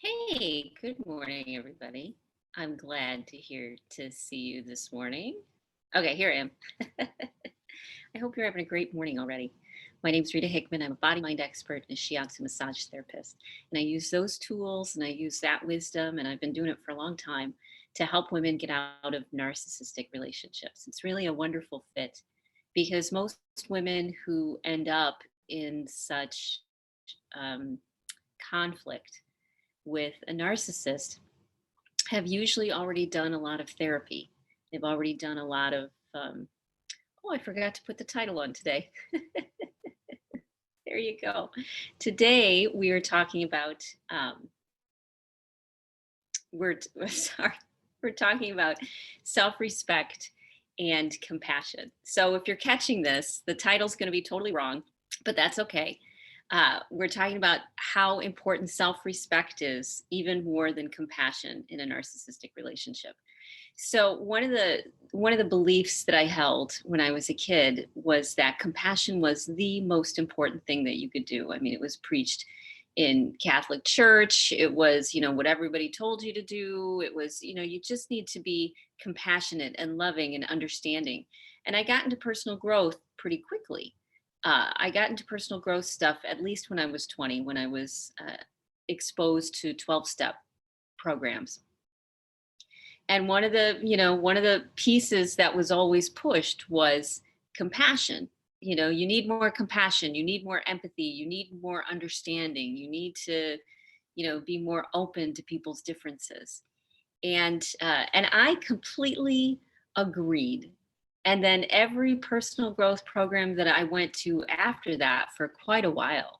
Hey, good morning, everybody. I'm glad to see you this morning. Okay, here I am. I hope you're having a great morning already. My name's Rita Hickman. I'm a body mind expert and a shiatsu massage therapist. And I use those tools and I use that wisdom, and I've been doing it for a long time to help women get out of narcissistic relationships. It's really a wonderful fit because most women who end up in such um, conflict with a narcissist have usually already done a lot of therapy. They've already done a lot of, I forgot to put the title on today. There you go. Today we are talking about, sorry, we're talking about self-respect and compassion. So if you're catching this, the title's going to be totally wrong, but that's okay. We're talking about how important self-respect is, even more than compassion in a narcissistic relationship. So one of the beliefs that I held when I was a kid was that compassion was the most important thing that you could do. I mean, it was preached in Catholic Church. It was, what everybody told you to do. It was, you just need to be compassionate and loving and understanding. And I got into personal growth pretty quickly. I got into personal growth stuff at least when I was 20, when I was exposed to 12-step programs. And one of the pieces that was always pushed was compassion. You need more compassion, you need more empathy, you need more understanding, you need to, be more open to people's differences. And I completely agreed. And then every personal growth program that I went to after that for quite a while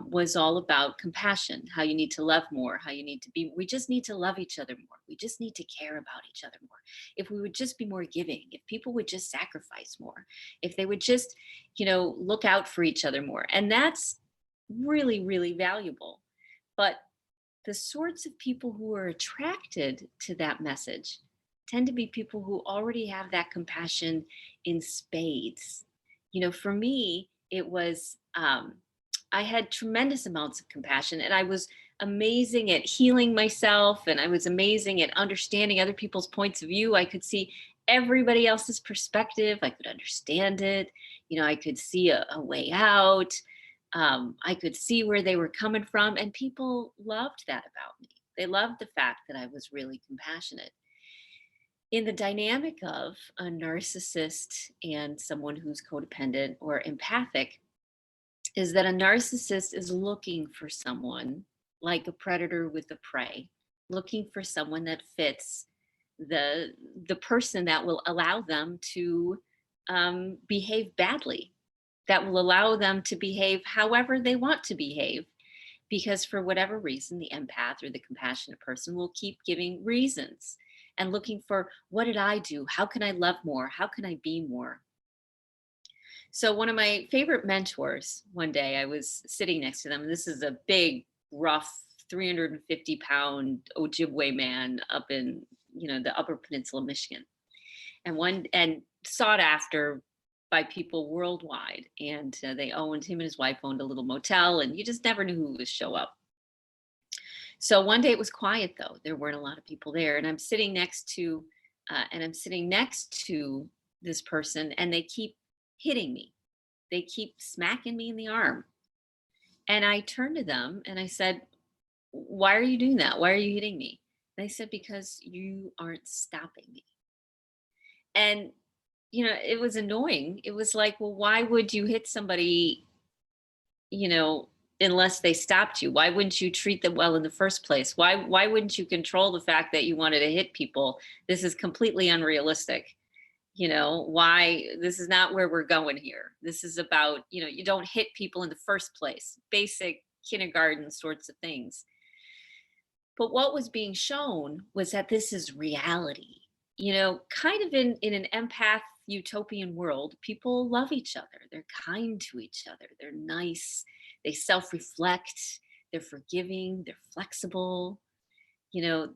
was all about compassion, how you need to love more, how you need to be, we just need to love each other more. We just need to care about each other more. If we would just be more giving, if people would just sacrifice more, if they would just, look out for each other more. And that's really, really valuable. But the sorts of people who are attracted to that message tend to be people who already have that compassion in spades. For me, it was, I had tremendous amounts of compassion, and I was amazing at healing myself, and I was amazing at understanding other people's points of view. I could see everybody else's perspective, I could understand it. I could see a way out. I could see where they were coming from, and people loved that about me. They loved the fact that I was really compassionate. In the dynamic of a narcissist and someone who's codependent or empathic, is that a narcissist is looking for someone like a predator with a prey, looking for someone that fits the person that will allow them to behave badly, that will allow them to behave however they want to behave. Because for whatever reason, the empath or the compassionate person will keep giving reasons and looking for, what did I do? How can I love more? How can I be more? So one of my favorite mentors, one day I was sitting next to them, and this is a big, rough, 350-pound Ojibwe man up in, the Upper Peninsula of Michigan, and sought after by people worldwide. And they owned, him and his wife owned a little motel, and you just never knew who would show up. So one day it was quiet though. There weren't a lot of people there. And I'm sitting next to this person, and they keep hitting me. They keep smacking me in the arm. And I turned to them and I said, "Why are you doing that? Why are you hitting me?" They said, "Because you aren't stopping me." And, it was annoying. It was like, well, why would you hit somebody, you know, unless they stopped you? Why wouldn't you treat them well in the first place? Why wouldn't you control the fact that you wanted to hit people? This is completely unrealistic. Why, this is not where we're going here. This is about, you don't hit people in the first place. Basic kindergarten sorts of things. But what was being shown was that this is reality. Kind of in an empath utopian world, people love each other. They're kind to each other. They're nice. They self-reflect. They're forgiving. They're flexible.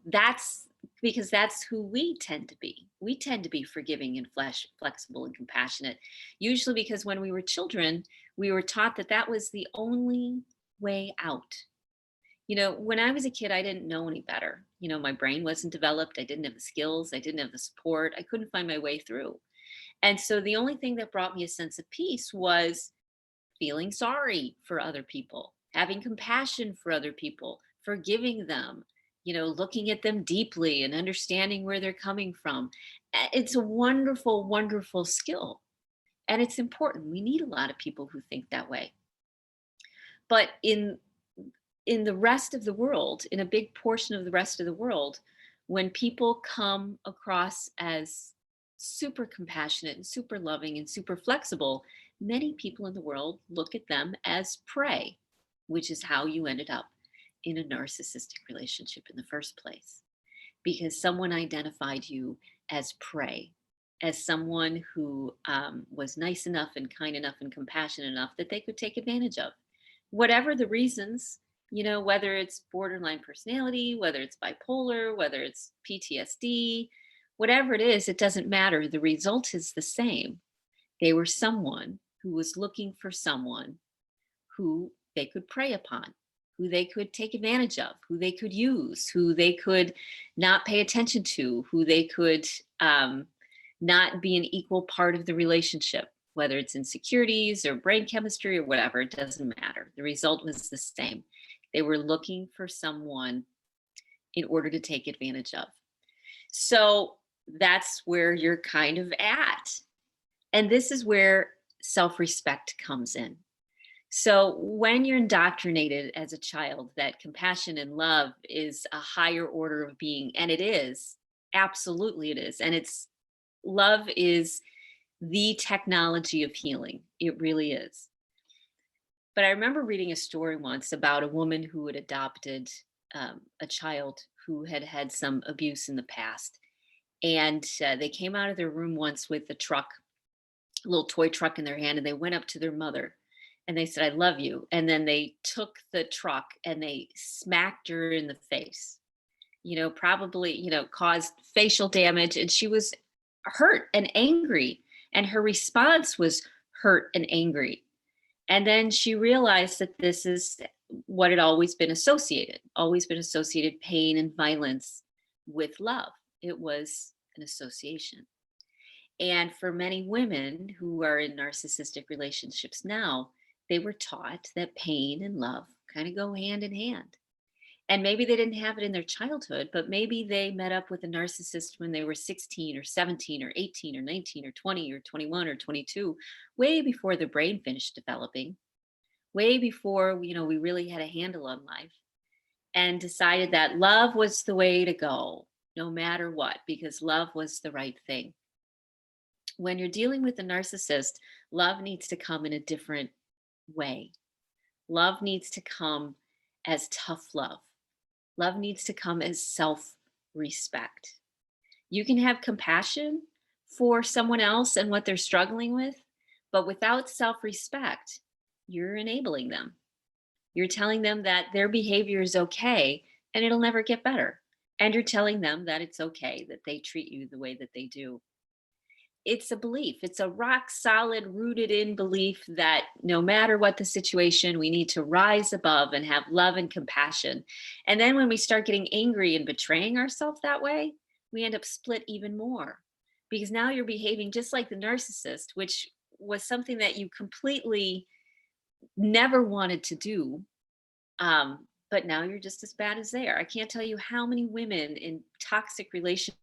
That's because that's who we tend to be. We tend to be forgiving and flexible and compassionate, usually because when we were children, we were taught that that was the only way out. When I was a kid, I didn't know any better. My brain wasn't developed. I didn't have the skills. I didn't have the support. I couldn't find my way through. And so the only thing that brought me a sense of peace was feeling sorry for other people, having compassion for other people, forgiving them, looking at them deeply and understanding where they're coming from. It's a wonderful, wonderful skill. And it's important. We need a lot of people who think that way. But in the rest of the world, in a big portion of the rest of the world, when people come across as super compassionate and super loving and super flexible, many people in the world look at them as prey, which is how you ended up in a narcissistic relationship in the first place, because someone identified you as prey, as someone who was nice enough and kind enough and compassionate enough that they could take advantage of. Whatever the reasons, whether it's borderline personality, whether it's bipolar, whether it's PTSD, whatever it is, it doesn't matter. The result is the same. They were someone who was looking for someone who they could prey upon, who they could take advantage of, who they could use, who they could not pay attention to, who they could not be an equal part of the relationship, whether it's insecurities or brain chemistry or whatever, it doesn't matter. The result was the same. They were looking for someone in order to take advantage of. So that's where you're kind of at. And this is where self respect comes in. So when you're indoctrinated as a child that compassion and love is a higher order of being, and it is, absolutely it is. And love is the technology of healing. It really is. But I remember reading a story once about a woman who had adopted a child who had had some abuse in the past. And they came out of their room once with a little toy truck in their hand, and they went up to their mother and they said, "I love you." And then they took the truck and they smacked her in the face, probably, caused facial damage. And she was hurt and angry. And her response was hurt and angry. And then she realized that this is what had always been associated pain and violence with love. It was an association. And for many women who are in narcissistic relationships now, they were taught that pain and love kind of go hand in hand. And maybe they didn't have it in their childhood, but maybe they met up with a narcissist when they were 16 or 17 or 18 or 19 or 20 or 21 or 22, way before the brain finished developing, way before, we really had a handle on life, and decided that love was the way to go, no matter what, because love was the right thing. When you're dealing with a narcissist, love needs to come in a different way. Love needs to come as tough love. Love needs to come as self respect. You can have compassion for someone else and what they're struggling with, but without self respect, you're enabling them. You're telling them that their behavior is okay and it'll never get better. And you're telling them that it's okay that they treat you the way that they do. It's a belief. It's a rock solid, rooted in belief that no matter what the situation, we need to rise above and have love and compassion. And then when we start getting angry and betraying ourselves that way, we end up split even more, because now you're behaving just like the narcissist, which was something that you completely never wanted to do. But now you're just as bad as they are. I can't tell you how many women in toxic relationships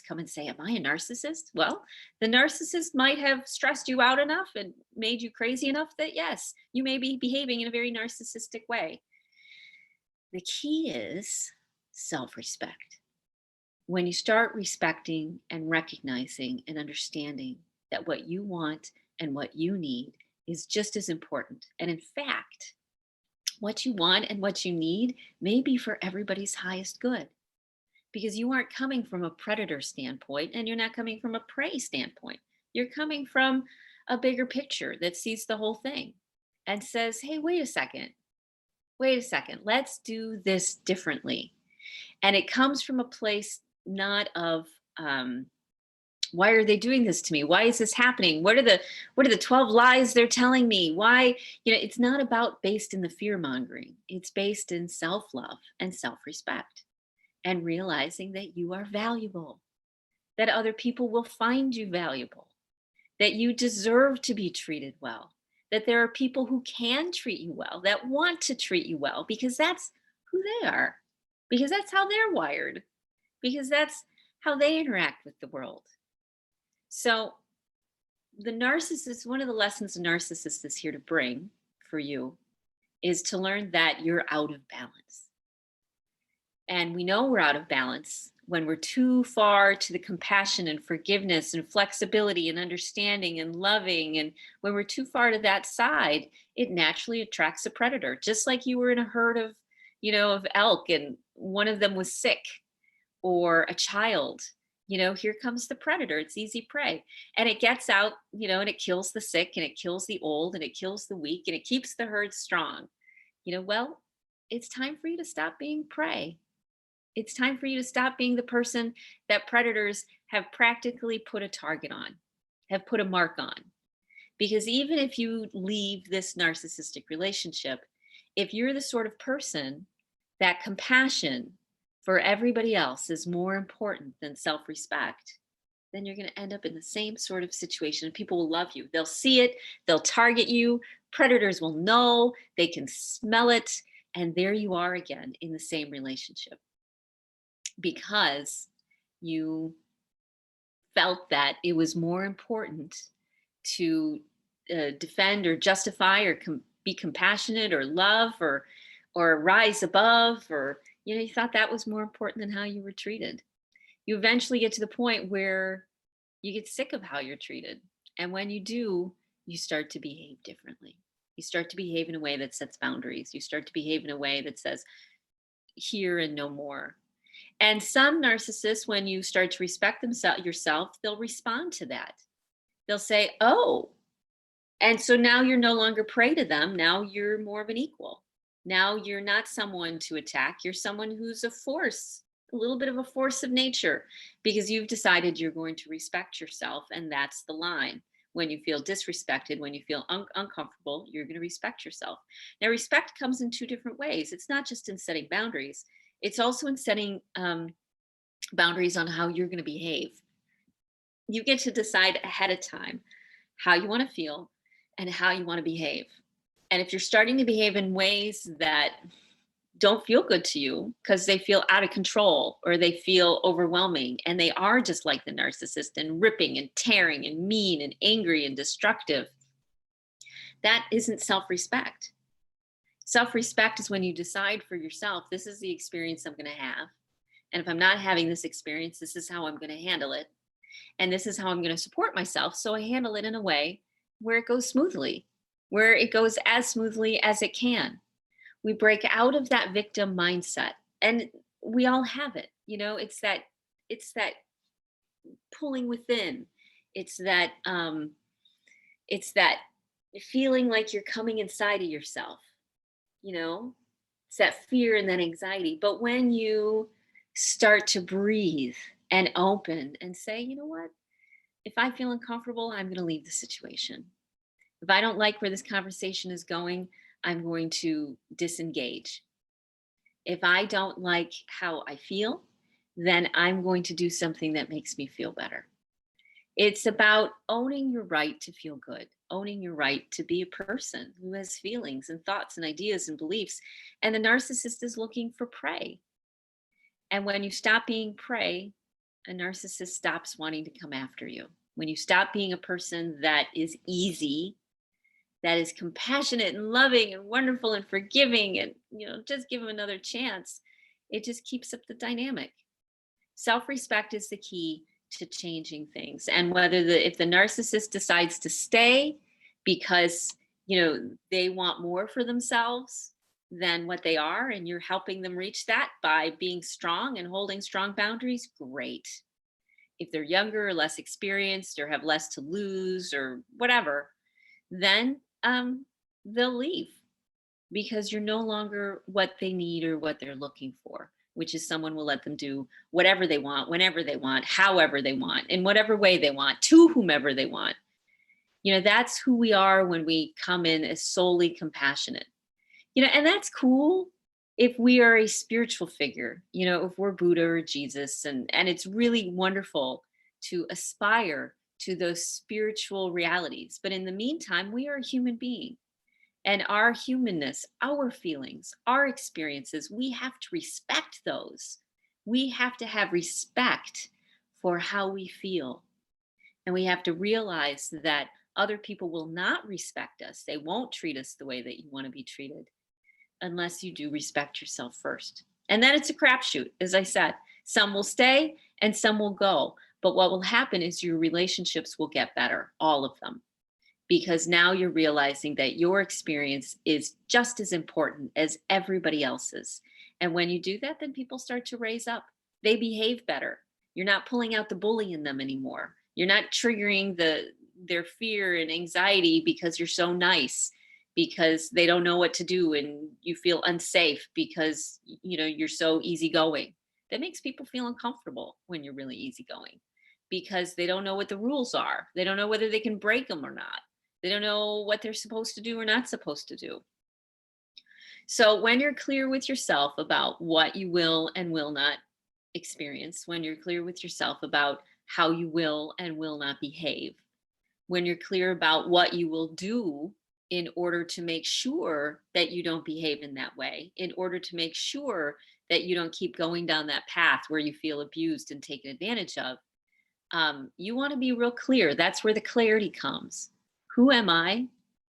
come and say, "Am I a narcissist?" Well, the narcissist might have stressed you out enough and made you crazy enough that, yes, you may be behaving in a very narcissistic way. The key is self respect. When you start respecting and recognizing and understanding that what you want and what you need is just as important. And in fact, what you want and what you need may be for everybody's highest good, because you aren't coming from a predator standpoint and you're not coming from a prey standpoint. You're coming from a bigger picture that sees the whole thing and says, "Hey, wait a second. Let's do this differently." And it comes from a place not of Why are they doing this to me? Why is this happening? What are the 12 lies they're telling me? Why, it's not about based in the fear mongering. It's based in self-love and self-respect and realizing that you are valuable, that other people will find you valuable, that you deserve to be treated well, that there are people who can treat you well, that want to treat you well because that's who they are, because that's how they're wired, because that's how they interact with the world. So the narcissist, one of the lessons a narcissist is here to bring for you is to learn that you're out of balance. And we know we're out of balance when we're too far to the compassion and forgiveness and flexibility and understanding and loving. And when we're too far to that side, it naturally attracts a predator. Just like you were in a herd of, of elk and one of them was sick, or a child, here comes the predator. It's easy prey. And it gets out, and it kills the sick and it kills the old and it kills the weak and it keeps the herd strong. Well, it's time for you to stop being prey. It's time for you to stop being the person that predators have practically put a target on, have put a mark on. Because even if you leave this narcissistic relationship, if you're the sort of person that compassion for everybody else is more important than self-respect, then you're going to end up in the same sort of situation. And people will love you. They'll see it. They'll target you. Predators will know. They can smell it. And there you are again in the same relationship, because you felt that it was more important to defend or justify or be compassionate or love or rise above, or you thought that was more important than how you were treated. You eventually get to the point where you get sick of how you're treated, and when you do, you start to behave differently. You start to behave in a way that sets boundaries. You start to behave in a way that says here and no more. And some narcissists, when you start to respect yourself, they'll respond to that. They'll say, oh, and so now you're no longer prey to them. Now you're more of an equal. Now you're not someone to attack. You're someone who's a force, a little bit of a force of nature, because you've decided you're going to respect yourself. And that's the line. When you feel disrespected, when you feel uncomfortable, you're going to respect yourself. Now, respect comes in two different ways. It's not just in setting boundaries. It's also in setting boundaries on how you're going to behave. You get to decide ahead of time how you want to feel and how you want to behave. And if you're starting to behave in ways that don't feel good to you because they feel out of control or they feel overwhelming, and they are just like the narcissist and ripping and tearing and mean and angry and destructive, that isn't self-respect. Self-respect is when you decide for yourself, this is the experience I'm going to have. And if I'm not having this experience, this is how I'm going to handle it. And this is how I'm going to support myself. So I handle it in a way where it goes smoothly, where it goes as smoothly as it can. We break out of that victim mindset, and we all have it. It's that pulling within. It's that feeling like you're coming inside of yourself. It's that fear and that anxiety. But when you start to breathe and open and say, you know what, if I feel uncomfortable, I'm going to leave the situation. If I don't like where this conversation is going, I'm going to disengage. If I don't like how I feel, then I'm going to do something that makes me feel better. It's about owning your right to feel good, owning your right to be a person who has feelings and thoughts and ideas and beliefs. And the narcissist is looking for prey. And when you stop being prey, a narcissist stops wanting to come after you. When you stop being a person that is easy, that is compassionate and loving and wonderful and forgiving, and just give them another chance, it just keeps up the dynamic. Self-respect is the key to changing things. And if the narcissist decides to stay because they want more for themselves than what they are, and you're helping them reach that by being strong and holding strong boundaries, great. If they're younger or less experienced or have less to lose or whatever, then they'll leave, because you're no longer what they need or what they're looking for. which is someone will let them do whatever they want, whenever they want, however they want, in whatever way they want, to whomever they want. That's who we are when we come in as solely compassionate. And that's cool if we are a spiritual figure, if we're Buddha or Jesus, and it's really wonderful to aspire to those spiritual realities. But in the meantime, we are a human being, and our humanness, our feelings, our experiences, we have to respect those. We have to have respect for how we feel. And we have to realize that other people will not respect us. They won't treat us the way that you want to be treated unless you do respect yourself first. And then it's a crapshoot. As I said, some will stay and some will go. But what will happen is your relationships will get better, all of them, because now you're realizing that your experience is just as important as everybody else's. And when you do that, then people start to raise up. They behave better. You're not pulling out the bully in them anymore. You're not triggering their fear and anxiety because you're so nice, because they don't know what to do and you feel unsafe because you're so easygoing. That makes people feel uncomfortable when you're really easygoing, because they don't know what the rules are. They don't know whether they can break them or not. They don't know what they're supposed to do or not supposed to do. So when you're clear with yourself about what you will and will not experience, when you're clear with yourself about how you will and will not behave, when you're clear about what you will do in order to make sure that you don't behave in that way, in order to make sure that you don't keep going down that path where you feel abused and taken advantage of, you want to be real clear. That's where the clarity comes. Who am I?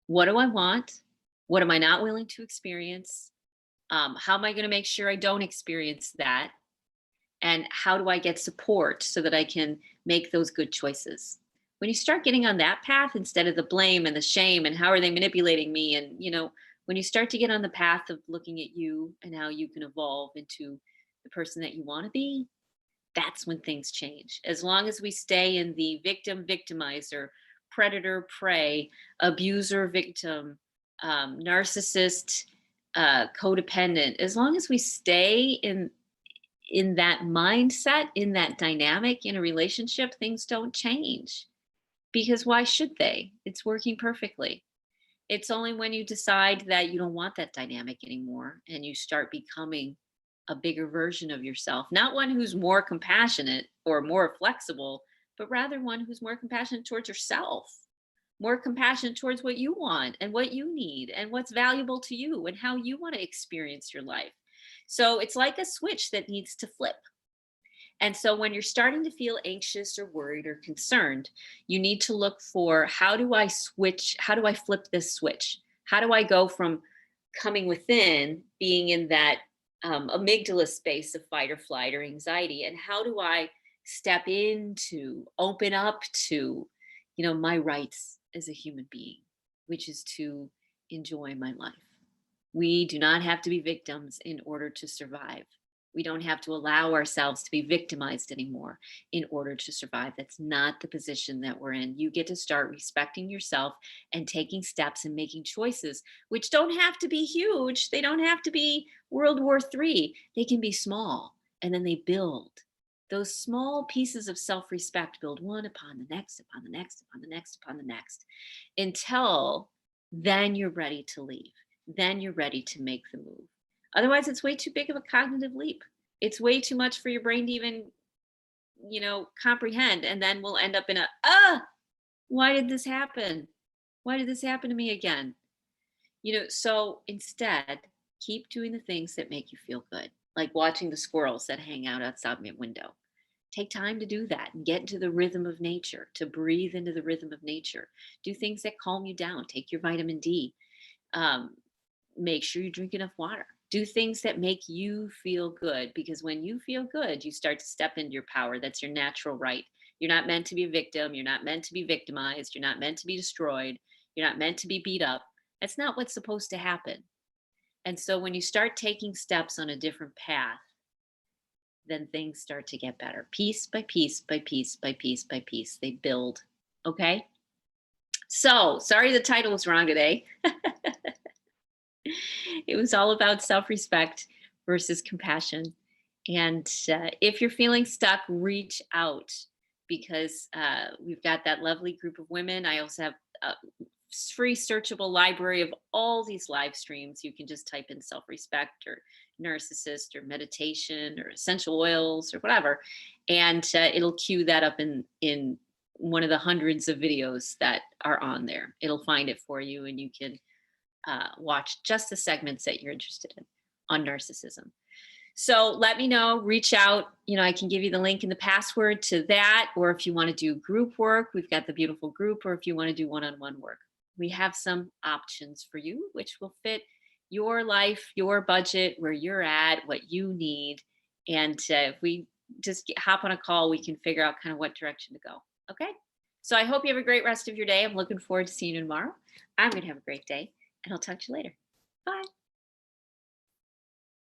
What do I want? What am I not willing to experience? How am I going to make sure I don't experience that? And how do I get support so that I can make those good choices? When you start getting on that path instead of the blame and the shame and how are they manipulating me, and when you start to get on the path of looking at you and how you can evolve into the person that you want to be, that's when things change. As long as we stay in the victim victimizer, predator prey, abuser victim, narcissist, codependent, as long as we stay in that mindset, in that dynamic in a relationship, things don't change. Because why should they? It's working perfectly. It's only when you decide that you don't want that dynamic anymore and you start becoming a bigger version of yourself, not one who's more compassionate or more flexible, but rather one who's more compassionate towards yourself, more compassionate towards what you want and what you need and what's valuable to you and how you want to experience your life. So it's like a switch that needs to flip. And so when you're starting to feel anxious or worried or concerned, you need to look for, how do I switch? How do I flip this switch? How do I go from coming within, being in that amygdala space of fight or flight or anxiety? And how do I step into, open up to, my rights as a human being, which is to enjoy my life. We do not have to be victims in order to survive. We don't have to allow ourselves to be victimized anymore in order to survive. That's not the position that we're in. You get to start respecting yourself and taking steps and making choices, which don't have to be huge. They don't have to be World War III. They can be small, and then they build. Those small pieces of self-respect build one upon the next, upon the next, upon the next, upon the next, until then you're ready to leave. Then you're ready to make the move. Otherwise, it's way too big of a cognitive leap. It's way too much for your brain to even, comprehend. And then we'll end up in why did this happen? Why did this happen to me again? So instead, keep doing the things that make you feel good, like watching the squirrels that hang out outside my window. Take time to do that and get into the rhythm of nature, to breathe into the rhythm of nature. Do things that calm you down. Take your vitamin D. Make sure you drink enough water. Do things that make you feel good, because when you feel good, you start to step into your power. That's your natural right. You're not meant to be a victim. You're not meant to be victimized. You're not meant to be destroyed. You're not meant to be beat up. That's not what's supposed to happen. And so when you start taking steps on a different path, then things start to get better. Piece by piece by piece by piece by piece, they build. Okay? So, sorry the title was wrong today. It was all about self-respect versus compassion. And if you're feeling stuck, reach out, because we've got that lovely group of women. I also have a free searchable library of all these live streams. You can just type in self-respect or narcissist or meditation or essential oils or whatever, and it'll queue that up in one of the hundreds of videos that are on there. It'll find it for you, and you can watch just the segments that you're interested in on narcissism. So let me know, reach out. I can give you the link and the password to that. Or if you want to do group work, we've got the beautiful group. Or if you want to do one-on-one work, we have some options for you, which will fit your life, your budget, where you're at, what you need. And if we just hop on a call, we can figure out kind of what direction to go. Okay. So I hope you have a great rest of your day. I'm looking forward to seeing you tomorrow. I'm going to have a great day, and I'll talk to you later. Bye.